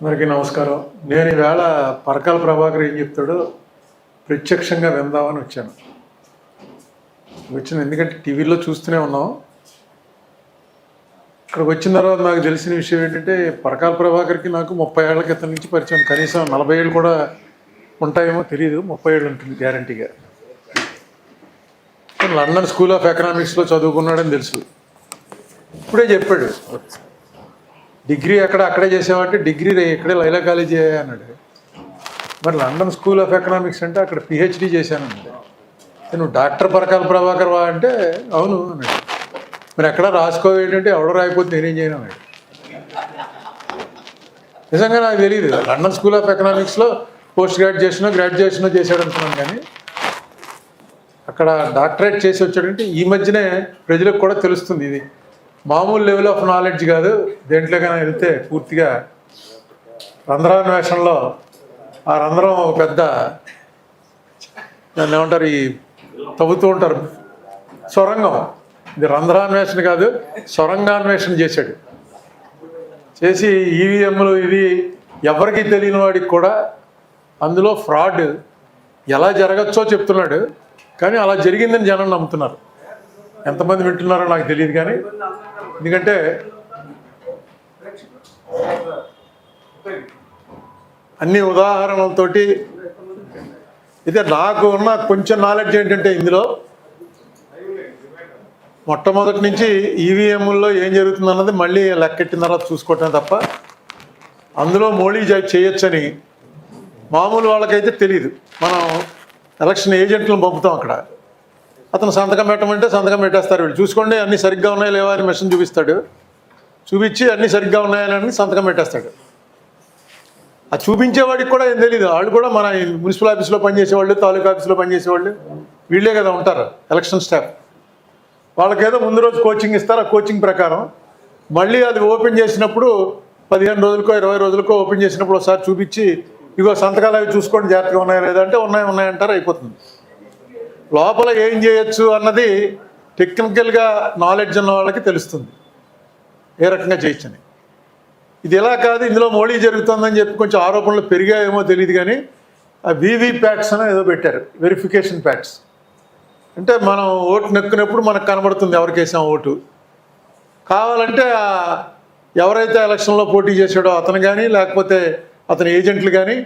అందరికీ నమస్కారం. నేను ఈవేళ పరకాల ప్రభాకర్ ఏం చెప్తాడో ప్రత్యక్షంగా విందామని వచ్చాను. ఎందుకంటే టీవీలో చూస్తూనే ఉన్నాం. ఇక్కడికి వచ్చిన తర్వాత నాకు తెలిసిన విషయం ఏంటంటే పరకాల ప్రభాకర్కి నాకు 30 ఏళ్ల క్రితం నుంచి పరిచయం. కనీసం 40 ఏళ్ళు కూడా ఉంటాయేమో తెలియదు, 30 ఏళ్ళు ఉంటుంది గ్యారంటీగా. లండన్ స్కూల్ ఆఫ్ ఎకనామిక్స్లో చదువుకున్నాడని తెలుసు. ఇప్పుడే చెప్పాడు డిగ్రీ అక్కడే చేసావంటే డిగ్రీ ఇక్కడే లైలా కాలేజీ అన్నాడు. మరి లండన్ స్కూల్ ఆఫ్ ఎకనామిక్స్ అంటే అక్కడ పిహెచ్డి చేశానండి. నువ్వు డాక్టర్ పరకాల ప్రభాకర్ వా అంటే అవును అన్నాడు. మరి ఎక్కడ రాసుకోవేంటంటే ఎవడో రాయిపోతే నేనేం చేయను అన్నాడు. నిజంగా నాకు తెలియదు. లండన్ స్కూల్ ఆఫ్ ఎకనామిక్స్లో పోస్ట్ గ్రాడ్యుయేషన్ చేశాడు అనుకున్నాను, కానీ అక్కడ డాక్టరేట్ చేసి వచ్చాడంటే ఈ మధ్యనే ప్రజలకు కూడా తెలుస్తుంది. ఇది మామూలు లెవెల్ ఆఫ్ నాలెడ్జ్ కాదు. దేంట్లోకైనా వెళ్తే పూర్తిగా రంధ్రాన్వేషణలో ఆ రంధ్రం ఒక పెద్ద దాన్ని ఏమంటారు, ఈ తవ్వుతూ ఉంటారు సొరంగం. ఇది రంధ్రాన్వేషణ కాదు, సొరంగాన్వేషణ చేశాడు. చేసి ఈవీఎంలు ఇది ఎవరికి తెలియని వాడికి కూడా అందులో ఫ్రాడ్ ఎలా జరగచ్చో చెప్తున్నాడు. కానీ అలా జరిగిందని జనం నమ్ముతున్నారు. ఎంతమంది వింటున్నారో నాకు తెలియదు, కానీ ఎందుకంటే అన్ని ఉదాహరణలతోటి అయితే నాకు ఉన్న కొంచెం నాలెడ్జ్ ఏంటంటే ఇందులో మొట్టమొదటి నుంచి ఈవీఎంల్లో ఏం జరుగుతుంది అన్నది మళ్ళీ లెక్కెట్టిన తర్వాత చూసుకోవటం తప్ప అందులో మోడీ చేయొచ్చని మామూలు వాళ్ళకైతే తెలియదు. మనం ఎలక్షన్ ఏజెంట్లను పంపుతాం. అక్కడ అతను సంతకం పెట్టమంటే సంతకం పెట్టేస్తారు. వీళ్ళు చూసుకోండి అన్నీ సరిగ్గా ఉన్నాయా లేవా అని మెషిన్ చూపిస్తాడు. చూపించి అన్నీ సరిగ్గా ఉన్నాయని సంతకం పెట్టేస్తాడు. ఆ చూపించేవాడికి కూడా ఏం తెలియదు. వాళ్ళు కూడా మన మున్సిపల్ ఆఫీస్లో పనిచేసేవాళ్ళు, తాలూకా ఆఫీస్లో పనిచేసేవాళ్ళు వీళ్ళే కదా ఉంటారు ఎలక్షన్ స్టాఫ్. వాళ్ళకేదో ముందు రోజు కోచింగ్ ఇస్తారు. ఆ కోచింగ్ ప్రకారం మళ్ళీ అది ఓపెన్ చేసినప్పుడు 15 రోజులకో 20 రోజులకో ఓపెన్ చేసినప్పుడు ఒకసారి చూపించి ఇగో సంతకాలు అవి చూసుకోండి జాగ్రత్తగా ఉన్నాయా లేదంటే ఉన్నాయంటారు, అయిపోతుంది. లోపల ఏం చేయొచ్చు అన్నది టెక్నికల్గా నాలెడ్జ్ ఉన్న వాళ్ళకి తెలుస్తుంది ఏ రకంగా చేయొచ్చని. ఇది ఎలా కాదు, ఇందులో మోడీ జరుగుతుందని చెప్పి కొంచెం ఆరోపణలు పెరిగాయేమో తెలియదు, కానీ ఆ వీవీప్యాట్స్ అని ఏదో పెట్టారు, వెరిఫికేషన్ ప్యాట్స్. అంటే మనం ఓటు నొక్కినప్పుడు మనకు కనబడుతుంది ఎవరికి వేసాం ఓటు. కావాలంటే ఎవరైతే ఎలక్షన్లో పోటీ చేశాడో అతను కానీ లేకపోతే అతని ఏజెంట్లు కానీ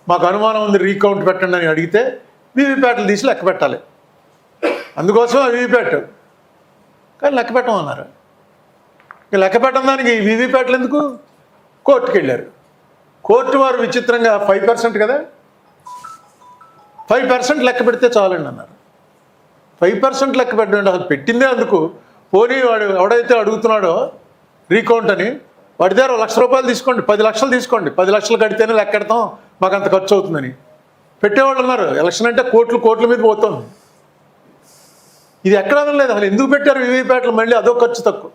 మాకు అనుమానం ఉంది రీకౌంట్ పెట్టండి అని అడిగితే వీవీప్యాట్లు తీసి లెక్క పెట్టాలి. అందుకోసం ఆ వీవీప్యాట్ కానీ లెక్క పెట్టమన్నారు. ఇక లెక్క పెట్టడం దానికి వీవీప్యాట్లు ఎందుకు? కోర్టుకు వెళ్ళారు. కోర్టు వారు విచిత్రంగా 5% కదా, 5% లెక్క పెడితే చాలండి అన్నారు. 5% లెక్క పెట్టండి, అసలు పెట్టిందే అందుకు. పోనీ వాడు ఎవడైతే అడుగుతున్నాడో రీకౌంట్ అని వాడి దగ్గర ₹1,00,000 తీసుకోండి, 10 లక్షలు తీసుకోండి, 10 లక్షలు కడితేనే లెక్క పెడతాం, మాకు అంత ఖర్చు అవుతుందని పెట్టేవాళ్ళు ఉన్నారు. ఎలక్షన్ అంటే కోట్ల మీద పోతుంది. ఇది ఎక్కడ లేదు అసలు. ఎందుకు పెట్టారు వీవీప్యాట్లు? మళ్ళీ అదో ఖర్చు తక్కువ.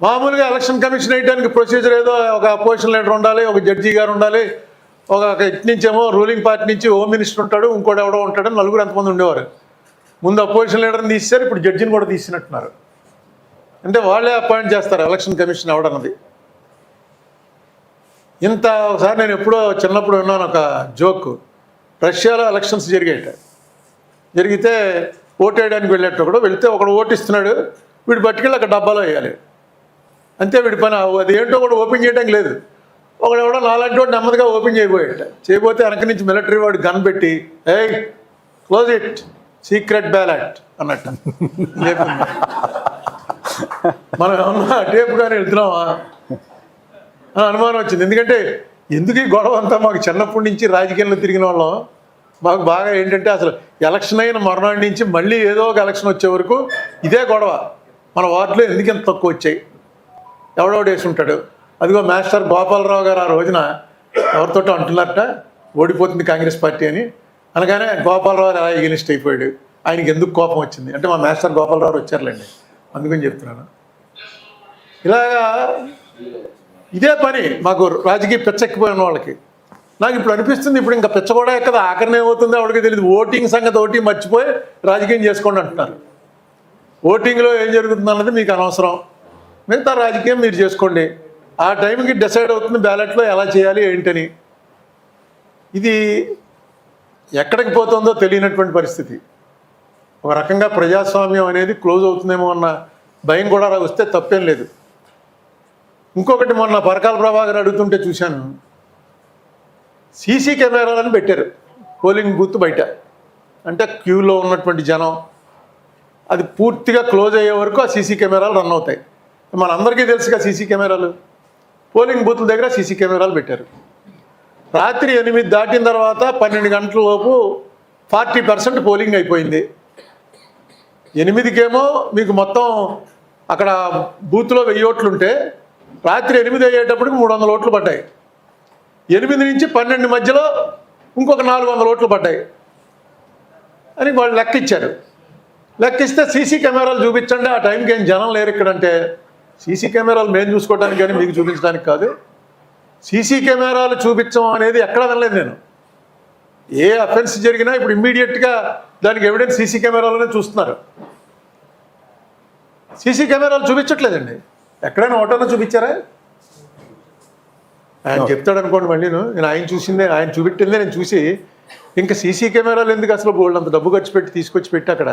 మామూలుగా ఎలక్షన్ కమిషన్ వేయడానికి ప్రొసీజర్ ఏదో ఒక అపోజిషన్ లీడర్ ఉండాలి, ఒక జడ్జి గారు ఉండాలి, ఒక ఇటు నుంచేమో రూలింగ్ పార్టీ నుంచి హోమ్ మినిస్టర్ ఉంటాడు, ఇంకోటి ఎవడో ఉంటాడని నలుగురు ఎంతమంది ఉండేవారు. ముందు అపోజిషన్ లీడర్ని తీసేశారు, ఇప్పుడు జడ్జిని కూడా తీసినట్టున్నారు. అంటే వాళ్ళే అపాయింట్ చేస్తారు ఎలక్షన్ కమిషన్ ఎవడన్నది. ఒకసారి నేను ఎప్పుడో చిన్నప్పుడు విన్నాను ఒక జోక్. రష్యాలో ఎలక్షన్స్ జరిగితే ఓటు వేయడానికి వెళ్ళేటప్పుడు వెళ్తే ఒకడు ఓటు ఇస్తున్నాడు, వీడు పట్టుకెళ్ళి అక్కడ డబ్బాలో వేయాలి అంతే. వీడి పని అది ఏంటో కూడా ఓపెన్ చేయడానికి లేదు. ఒకడెవడో నాలాంటి వాడు నెమ్మదిగా ఓపెన్ చేయబోతే వెనక నుంచి మిలిటరీ వాడు గన్ పెట్టి క్లోజ్ ఇట్ సీక్రెట్ బ్యాలెట్ అన్నట్టు. మనం ఏమన్నా టేపు కానీ వెళ్తున్నామా అనుమానం వచ్చింది. ఎందుకంటే ఎందుకు ఈ గొడవ అంతా మాకు చిన్నప్పటి నుంచి రాజకీయాల్లో తిరిగిన వాళ్ళం మాకు బాగా ఏంటంటే అసలు ఎలక్షన్ అయిన మరునాడు నుంచి మళ్ళీ ఏదో ఒక ఎలక్షన్ వచ్చే వరకు ఇదే గొడవ. మన వార్డులో ఎందుకు ఇంత తక్కువ వచ్చాయి, ఎవడోడు వేసి ఉంటాడు. అదిగో మాస్టర్ గోపాలరావు గారు ఆ రోజున ఎవరితోటో అంటున్నారట ఓడిపోతుంది కాంగ్రెస్ పార్టీ అని. అనగానే గోపాలరావు ఎలా ఎగెనిస్ట్ అయిపోయాడు. ఆయనకి ఎందుకు కోపం వచ్చింది అంటే మా మాస్టర్ గోపాలరావు వచ్చారులేండి అందుకని చెప్తున్నాను. ఇలాగా ఇదే పని మాకు రాజకీయ పిచ్చెక్కిపోయిన వాళ్ళకి. నాకు ఇప్పుడు అనిపిస్తుంది ఇప్పుడు ఇంకా పిచ్చ కూడా ఎక్కదా, ఆఖరిని ఏమవుతుందో ఎవరికి తెలియదు. ఓటింగ్ సంగతి ఒకటి మర్చిపోయి రాజకీయం చేసుకోండి అంటున్నారు. ఓటింగ్లో ఏం జరుగుతుంది అన్నది మీకు అనవసరం, మిగతా రాజకీయం మీరు చేసుకోండి. ఆ టైంకి డిసైడ్ అవుతుంది బ్యాలెట్లో ఎలా చేయాలి ఏంటని. ఇది ఎక్కడికి పోతుందో తెలియనటువంటి పరిస్థితి. ఒక రకంగా ప్రజాస్వామ్యం అనేది క్లోజ్ అవుతుందేమో అన్న భయం కూడా వస్తే తప్పేం లేదు. ఇంకొకటి మొన్న పరకాల ప్రభాకర్ అడుగుతుంటే చూశాను, సీసీ కెమెరాలను పెట్టారు పోలింగ్ బూత్ బయట. అంటే క్యూలో ఉన్నటువంటి జనం అది పూర్తిగా క్లోజ్ అయ్యే వరకు ఆ సీసీ కెమెరాలు రన్ అవుతాయి. మనందరికీ తెలుసుగా సీసీ కెమెరాలు. పోలింగ్ బూత్ల దగ్గర సీసీ కెమెరాలు పెట్టారు. రాత్రి 8 దాటిన తర్వాత 12 గంటల లోపు 40% పోలింగ్ అయిపోయింది. 8కేమో మీకు మొత్తం అక్కడ బూత్లో 1000 ఓట్లు ఉంటే రాత్రి 8 అయ్యేటప్పటికి 300 ఓట్లు పడ్డాయి. 8 నుంచి 12 మధ్యలో ఇంకొక 400 ఓట్లు పడ్డాయి అని వాళ్ళు లెక్క ఇచ్చారు. లెక్కిస్తే సీసీ కెమెరాలు చూపించండి, ఆ టైంకి ఏం జనం లేరు ఇక్కడంటే, సీసీ కెమెరాలు మేము చూసుకోవడానికి కానీ మీకు చూపించడానికి కాదు. సీసీ కెమెరాలు చూపించడం అనేది ఎక్కడ వినలేదు నేను. ఏ అఫెన్స్ జరిగినా ఇప్పుడు ఇమ్మీడియట్గా దానికి ఎవిడెన్స్ సీసీ కెమెరాలోనే చూస్తున్నారు. సీసీ కెమెరాలు చూపించట్లేదండి. ఎక్కడైనా ఓటర్లో చూపించారా? ఆయన చెప్తాడు అనుకోండి మళ్ళీ, నేను ఆయన చూసిందే, ఆయన చూపెట్టిందే నేను చూసి ఇంకా సీసీ కెమెరాలు ఎందుకు అసలు బోల్డ్ అంత డబ్బు ఖర్చు పెట్టి తీసుకొచ్చి పెట్టి అక్కడ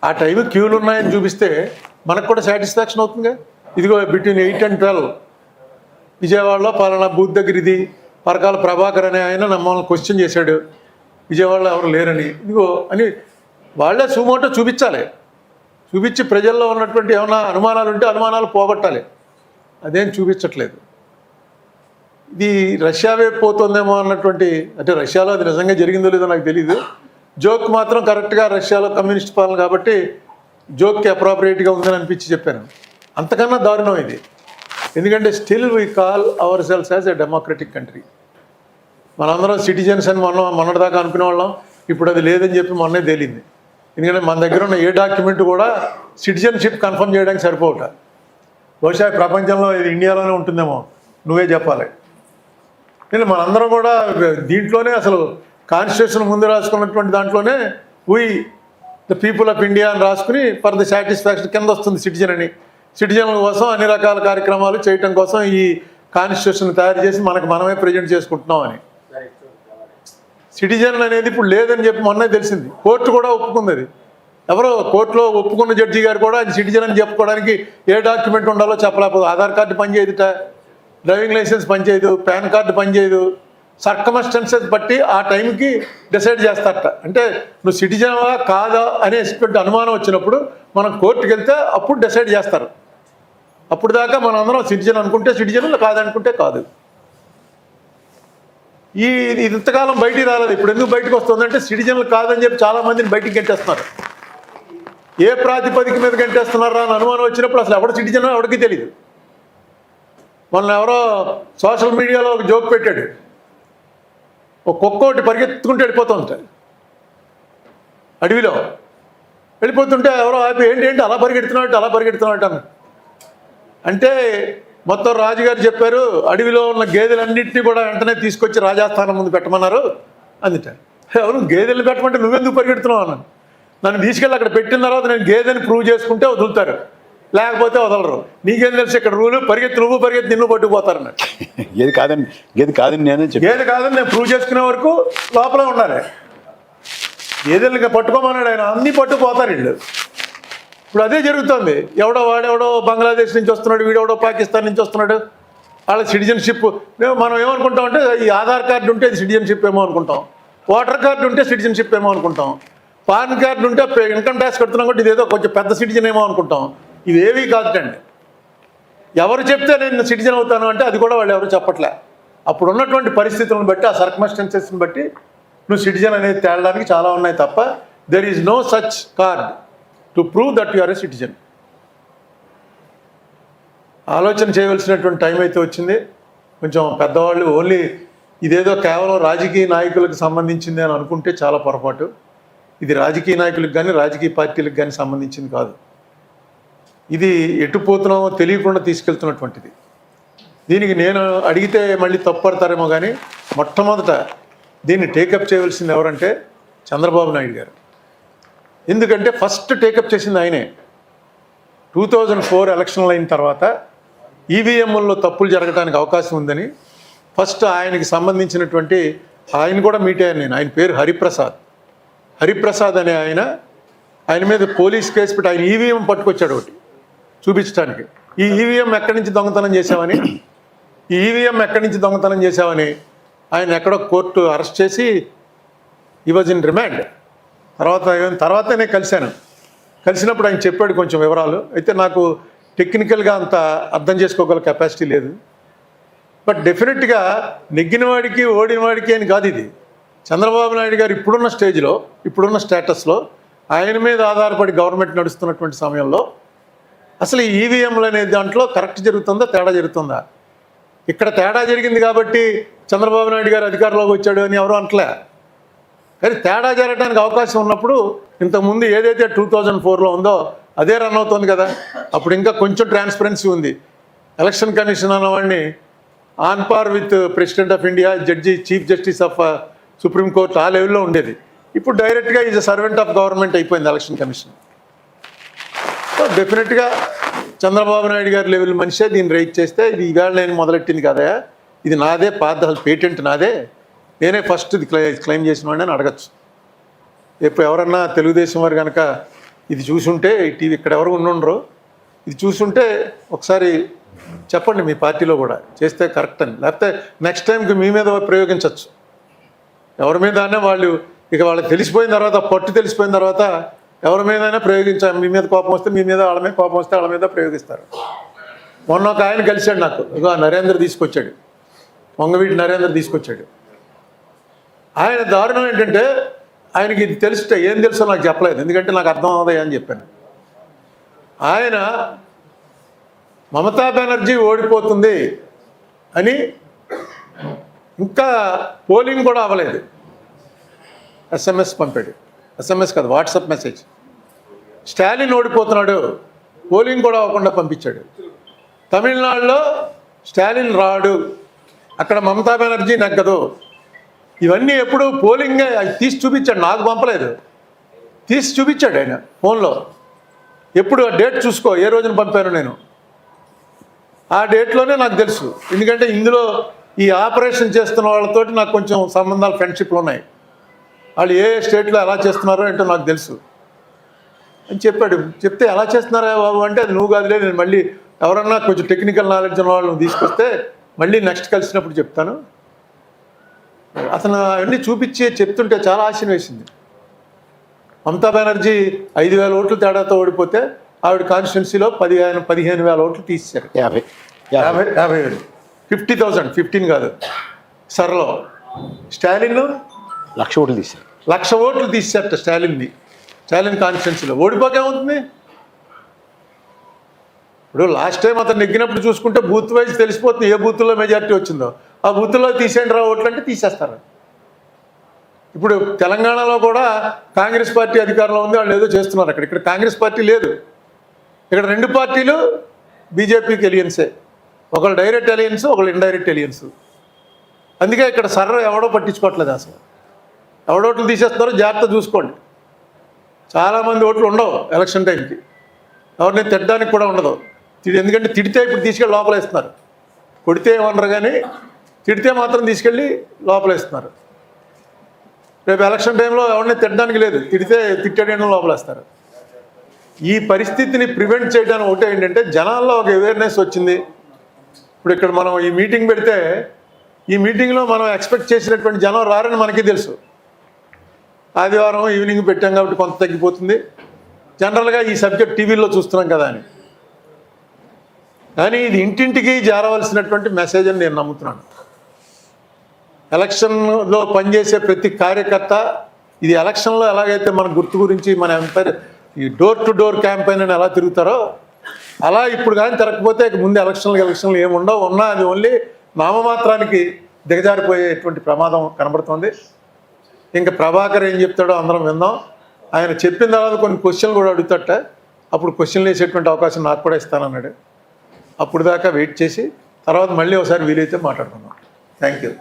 ఆ టైం క్యూలు ఉన్నాయని చూపిస్తే మనకు కూడా సాటిస్ఫాక్షన్ అవుతుందిగా. ఇదిగో బిట్వీన్ 8 and 12 విజయవాడలో పలానా బూత్ దగ్గర ఇది పరకాల ప్రభాకర్ అనే ఆయన మమ్మల్ని క్వశ్చన్ చేశాడు, విజయవాడలో ఎవరు లేరని. ఇదిగో అని వాళ్ళే సుమోటో చూపించాలి. చూపించి ప్రజల్లో ఉన్నటువంటి ఏమైనా అనుమానాలు ఉంటే అనుమానాలు పోగొట్టాలి. అదేం చూపించట్లేదు. ఇది రష్యా వైపు పోతుందేమో అన్నటువంటి, అంటే రష్యాలో అది నిజంగా జరిగిందో లేదో నాకు తెలియదు. జోక్ మాత్రం కరెక్ట్గా రష్యాలో కమ్యూనిస్ట్ పాలన కాబట్టి జోక్కి అప్రాప్రియేట్గా ఉందని అనిపించి చెప్పాను. అంతకన్నా దారుణం ఇది. ఎందుకంటే still we call our selves as a democratic country. మనందరం సిటిజన్స్ అని మొన్నటిదాకా అనుకునే వాళ్ళం. ఇప్పుడు అది లేదని చెప్పి మొన్నే తేలింది. ఎందుకంటే మన దగ్గర ఉన్న ఏ డాక్యుమెంట్ కూడా సిటిజన్షిప్ కన్ఫర్మ్ చేయడానికి సరిపోవట. బహుశా ప్రపంచంలో ఇది ఇండియాలోనే ఉంటుందేమో, నువ్వే చెప్పాలి. నేను మనందరం కూడా దీంట్లోనే అసలు కాన్స్టిట్యూషన్ ముందు రాసుకున్నటువంటి దాంట్లోనే we the people of India అని రాసుకుని ఫర్ ద సాటిస్ఫాక్షన్ కింద వస్తుంది సిటిజన్ అని. సిటిజన్ల కోసం అన్ని రకాల కార్యక్రమాలు చేయటం కోసం ఈ కాన్స్టిట్యూషన్ తయారు చేసి మనమే ప్రజెంట్ చేసుకుంటున్నాం అని. సిటిజన్ అనేది ఇప్పుడు లేదని చెప్పి మొన్నే తెలిసింది. కోర్టు కూడా ఒప్పుకుంది. అది ఎవరో కోర్టులో ఒప్పుకున్న జడ్జి గారు కూడా అది సిటిజన్ అని చెప్పుకోవడానికి ఏ డాక్యుమెంట్ ఉండాలో చెప్పలేకపోతే. ఆధార్ కార్డు పనిచేయదుట, డ్రైవింగ్ లైసెన్స్ పనిచేయదు, పాన్ కార్డు పనిచేయదు. సర్కమస్టెన్సెస్ బట్టి ఆ టైంకి డిసైడ్ చేస్తారట. అంటే నువ్వు సిటిజన్వా కాదా అనేటువంటి అనుమానం వచ్చినప్పుడు మనం కోర్టుకు వెళ్తే అప్పుడు డిసైడ్ చేస్తారు. అప్పుడు దాకా మనం అందరం సిటిజన్ అనుకుంటే సిటిజన్, కాదనుకుంటే కాదు. ఇది ఇంతకాలం బయటికి రాలేదు. ఇప్పుడు ఎందుకు బయటకు వస్తుందంటే సిటిజన్లు కాదని చెప్పి చాలామందిని బయటికి గంటేస్తున్నారు. ఏ ప్రాతిపదిక మీద గంటేస్తున్నారా అని అనుమానం వచ్చినప్పుడు అసలు ఎవడ సిటిజన్ ఎవరికి తెలియదు. మొన్న ఎవరో సోషల్ మీడియాలో ఒక జోక్ పెట్టాడు, ఒక కుక్క ఒకటి పరిగెత్తుకుంటూ వెళ్ళిపోతుంట అడవిలో. వెళ్ళిపోతుంటే ఎవరో ఆపి ఏంటి అలా పరిగెడుతున్నాడు అన్న. అంటే మొత్తం రాజుగారు చెప్పారు, అడవిలో ఉన్న గేదెలన్నింటినీ కూడా వెంటనే తీసుకొచ్చి రాజాస్థానం ముందు పెట్టమన్నారు అందుట. ఎవరు గేదెలు పెట్టమంటే నువ్వెందుకు పరిగెడుతున్నావు అన్నాను. నన్ను తీసుకెళ్ళి అక్కడ పెట్టిన తర్వాత నేను గేదెని ప్రూవ్ చేసుకుంటే వదులుతారు, లేకపోతే వదలరు. నీకేం తెలుసు ఇక్కడ రూలు, నువ్వు పరిగెత్తి నిన్ను పట్టుకుపోతారు అన్నట్టు. గేదె కాదని నేను ప్రూవ్ చేసుకునే వరకు లోపల ఉండాలి. గేదెలు పట్టుకోమన్నాడు ఆయన, అన్నీ పట్టుకుపోతారు వీళ్ళు. ఇప్పుడు అదే జరుగుతుంది. వాడెవడో బంగ్లాదేశ్ నుంచి వస్తున్నాడు, వీడెవడో పాకిస్తాన్ నుంచి వస్తున్నాడు. వాళ్ళ సిటిజన్షిప్ మనం ఏమనుకుంటాం అంటే ఈ ఆధార్ కార్డు ఉంటే ఇది సిటిజన్షిప్ ఏమో అనుకుంటాం, ఓటర్ కార్డు ఉంటే సిటిజన్షిప్ ఏమో అనుకుంటాం, పాన్ కార్డు ఉంటే ఇన్కమ్ ట్యాక్స్ కడుతున్నాం కాబట్టి ఇదేదో కొంచెం పెద్ద సిటిజన్ ఏమో అనుకుంటాం. ఇవేవీ కాదుటండి. ఎవరు చెప్తే నేను సిటిజన్ అవుతాను అంటే అది కూడా వాళ్ళు ఎవరు చెప్పట్లే. అప్పుడు ఉన్నటువంటి పరిస్థితులను బట్టి, ఆ సర్కమ్స్టెన్సెస్ని బట్టి నువ్వు సిటిజన్ అనేది తేలడానికి చాలా ఉన్నాయి తప్ప there is no such card to prove that you are a citizen. ఆలోచన చేయవలసినటువంటి టైం అయితే వచ్చింది. కొంచెం పెద్దవాళ్ళు ఓన్లీ ఇదేదో కేవలం రాజకీయ నాయకులకు సంబంధించింది అని అనుకుంటే చాలా పొరపాటు. ఇది రాజకీయ నాయకులకు కానీ రాజకీయ పార్టీలకు కానీ సంబంధించింది కాదు. ఇది ఎటు పోతున్నామో తెలియకుండా తీసుకెళ్తున్నటువంటిది. దీనికి నేను అడిగితే మళ్ళీ తప్పుపడతారేమో కానీ మొట్టమొదట దీన్ని టేకప్ చేయవలసింది ఎవరంటే చంద్రబాబు నాయుడు గారు. ఎందుకంటే ఫస్ట్ టేకప్ చేసింది ఆయనే. 2004 ఎలక్షన్లు అయిన తర్వాత ఈవీఎంల్లో తప్పులు జరగడానికి అవకాశం ఉందని ఫస్ట్ ఆయనకి సంబంధించినటువంటి ఆయన కూడా మీట్ అయ్యాను నేను. ఆయన పేరు హరిప్రసాద్ అనే ఆయన మీద పోలీస్ కేసు పెట్టి ఆయన ఈవీఎం పట్టుకొచ్చాడు ఒకటి చూపించడానికి. ఈ ఈవీఎం ఎక్కడి నుంచి దొంగతనం చేశామని ఆయన ఎక్కడో కోర్టు అరెస్ట్ చేసి ఈ వాజ్ ఇన్ రిమాండ్. తర్వాత నేను కలిసినప్పుడు ఆయన చెప్పాడు కొంచెం వివరాలు. అయితే నాకు టెక్నికల్గా అంత అర్థం చేసుకోగల కెపాసిటీ లేదు. బట్ డెఫినెట్గా నెగ్గినవాడికి ఓడినవాడికి అని కాదు ఇది. చంద్రబాబు నాయుడు గారు ఇప్పుడున్న స్టేటస్లో ఆయన మీద ఆధారపడి గవర్నమెంట్ నడుస్తున్నటువంటి సమయంలో అసలు ఈ ఈవీఎంలు అనే దాంట్లో కరెక్ట్ జరుగుతుందా, తేడా జరుగుతుందా? ఇక్కడ తేడా జరిగింది కాబట్టి చంద్రబాబు నాయుడు గారు అధికారంలోకి వచ్చాడు అని ఎవరు అంటలే. కానీ తేడా జరగడానికి అవకాశం ఉన్నప్పుడు ఇంతకుముందు ఏదైతే 2004లో ఉందో అదే రన్ అవుతుంది కదా. అప్పుడు ఇంకా కొంచెం ట్రాన్స్పరెన్సీ ఉంది. ఎలక్షన్ కమిషన్ అన్నవాడిని on par with president of India, chief justice of supreme court ఆ లెవెల్లో ఉండేది. ఇప్పుడు డైరెక్ట్గా is a servant of government అయిపోయింది ఎలక్షన్ కమిషన్. సో డెఫినెట్గా చంద్రబాబు నాయుడు గారి లెవెల్ మనిషే దీన్ని రైట్ చేస్తే ఇది ఈవేళ నేను మొదలెట్టింది కదా, ఇది నాదే, పేటెంట్ నాదే, నేనే ఫస్ట్ ఇది క్లెయిమ్ చేసిన వాడిని అని అడగచ్చు. ఇప్పుడు ఎవరన్నా తెలుగుదేశం వారు కనుక ఇది చూసుంటే, టీవీ ఇక్కడ ఎవరు ఉండుండ్రో, ఇది చూసుంటే ఒకసారి చెప్పండి మీ పార్టీలో కూడా చేస్తే కరెక్ట్ అని. లేకపోతే నెక్స్ట్ టైంకి మీ మీద ప్రయోగించవచ్చు. ఎవరి మీద వాళ్ళకి తెలిసిపోయిన తర్వాత, పట్టు తెలిసిపోయిన తర్వాత ఎవరి మీదైనా ప్రయోగించాలి. మీ మీద కోపం వస్తే మీ మీద, వాళ్ళ మీద కోపం వస్తే వాళ్ళ మీద ప్రయోగిస్తారు. మొన్న ఒక ఆయన కలిశాడు నాకు, వంగవీటి నరేంద్ర తీసుకొచ్చాడు. ఆయన దారుణం ఏంటంటే ఆయనకి ఇది తెలిస్తే ఏం తెలుసో నాకు చెప్పలేదు, ఎందుకంటే నాకు అర్థం అవుతాయి అని చెప్పాను. ఆయన మమతా బెనర్జీ ఓడిపోతుంది అని ఇంకా పోలింగ్ కూడా అవ్వలేదు, ఎస్ఎంఎస్ పంపాడు. ఎస్ఎంఎస్ కాదు, వాట్సాప్ మెసేజ్. స్టాలిన్ ఓడిపోతున్నాడు, పోలింగ్ కూడా అవ్వకుండా పంపించాడు. తమిళనాడులో స్టాలిన్ రాడు, అక్కడ మమతా బెనర్జీ నెగ్గదు. ఇవన్నీ ఎప్పుడు పోలింగే తీసి చూపించాడు, నాకు పంపలేదు, తీసి చూపించాడు ఆయన ఫోన్లో. ఎప్పుడు ఆ డేట్ చూసుకో, ఏ రోజున పంపాను నేను, ఆ డేట్లోనే నాకు తెలుసు. ఎందుకంటే ఇందులో ఈ ఆపరేషన్ చేస్తున్న వాళ్ళతోటి నాకు కొంచెం సంబంధాలు, ఫ్రెండ్షిప్లు ఉన్నాయి. వాళ్ళు ఏ స్టేట్లో ఎలా చేస్తున్నారో ఏంటో నాకు తెలుసు అని చెప్పాడు. చెప్తే ఎలా చేస్తున్నారా బాబు అంటే, అది నువ్వు కాదులే, నేను మళ్ళీ ఎవరన్నా కొంచెం టెక్నికల్ నాలెడ్జ్ ఉన్న వాళ్ళని తీసుకొస్తే మళ్ళీ నెక్స్ట్ కలిసినప్పుడు చెప్తాను. అతను అవన్నీ చూపించి చెప్తుంటే చాలా ఆశ్చర్యం వేసింది. మమతా బెనర్జీ 5,000 ఓట్లు తేడాతో ఓడిపోతే ఆవిడ కాన్స్టిట్యున్సీలో 15,000 ఓట్లు తీసేశారు. 50,000 50,000 15 కాదు సర్లో. స్టాలిన్ 1,00,000 ఓట్లు తీశారు. 1,00,000 ఓట్లు తీసేట స్టాలిన్ కాన్స్టిట్యున్సీలో. ఓడిపోకేమవుతుంది? ఇప్పుడు లాస్ట్ టైం అతను నెగ్గినప్పుడు చూసుకుంటే బూత్ వైజ్ తెలిసిపోతుంది ఏ బూత్లో మెజారిటీ వచ్చిందో. ఆ బూత్లో తీసేయండి రా ఓట్లు అంటే తీసేస్తారు. ఇప్పుడు తెలంగాణలో కూడా కాంగ్రెస్ పార్టీ అధికారంలో ఉంది, వాళ్ళు ఏదో చేస్తున్నారు అక్కడ. ఇక్కడ కాంగ్రెస్ పార్టీ లేదు, ఇక్కడ 2 పార్టీలు బీజేపీకి ఎలియన్సే. ఒకళ్ళు డైరెక్ట్ ఎలియన్స్, ఒకళ్ళు ఇండైరెక్ట్ ఎలియన్స్. అందుకే ఇక్కడ ఎవడో పట్టించుకోవట్లేదు అసలు. ఎవడోట్లు తీసేస్తున్నారో జాగ్రత్త చూసుకోండి. చాలామంది ఓట్లు ఉండవు ఎలక్షన్ టైంకి, ఎవరిని తిట్టడానికి కూడా ఉండదు. ఎందుకంటే తిడితే ఇప్పుడు తీసుకెళ్ళి లోపలేస్తున్నారు. కొడితే ఏమన్నారు కానీ తిడితే మాత్రం తీసుకెళ్ళి లోపలేస్తున్నారు. రేపు ఎలక్షన్ టైంలో ఎవరిని తిట్టడానికి లేదు, తిట్టేయడం లోపలేస్తారు. ఈ పరిస్థితిని ప్రివెంట్ చేయడానికి ఒకటే ఏంటంటే, జనాల్లో ఒక అవేర్నెస్ వచ్చింది. ఇప్పుడు ఇక్కడ మనం ఈ మీటింగ్ పెడితే, ఈ మీటింగ్లో మనం ఎక్స్పెక్ట్ చేసినటువంటి జనం రారని మనకి తెలుసు. ఆదివారం ఈవినింగ్ పెట్టాం కాబట్టి కొంత తగ్గిపోతుంది. జనరల్గా ఈ సబ్జెక్ట్ టీవీలో చూస్తున్నాం కదా అని. కానీ ఇది ఇంటింటికి చేరవలసినటువంటి మెసేజ్ అని నేను నమ్ముతున్నాను. ఎలక్షన్లో పనిచేసే ప్రతి కార్యకర్త, ఇది ఎలక్షన్లో ఎలాగైతే మన గుర్తు గురించి మన ఎంపైర్ ఈ డోర్ టు డోర్ క్యాంపెయిన్ అని ఎలా తిరుగుతారో, అలా ఇప్పుడు కానీ తిరగకపోతే ముందు ఎలక్షన్లు ఏముండవు. ఉన్నా అది ఓన్లీ నామమాత్రానికి దిగజారిపోయేటువంటి ప్రమాదం కనబడుతుంది. ఇంకా ప్రభాకర్ ఏం చెప్తాడో అందరం విందాం. ఆయన చెప్పిన తర్వాత కొన్ని క్వశ్చన్లు కూడా అడుగుతాట. అప్పుడు క్వశ్చన్లు వేసేటువంటి అవకాశం నాకు కూడా ఇస్తానన్నాడు. అప్పుడు దాకా వెయిట్ చేసి తర్వాత మళ్ళీ ఒకసారి వీలైతే మాట్లాడుకుందాం. Thank you.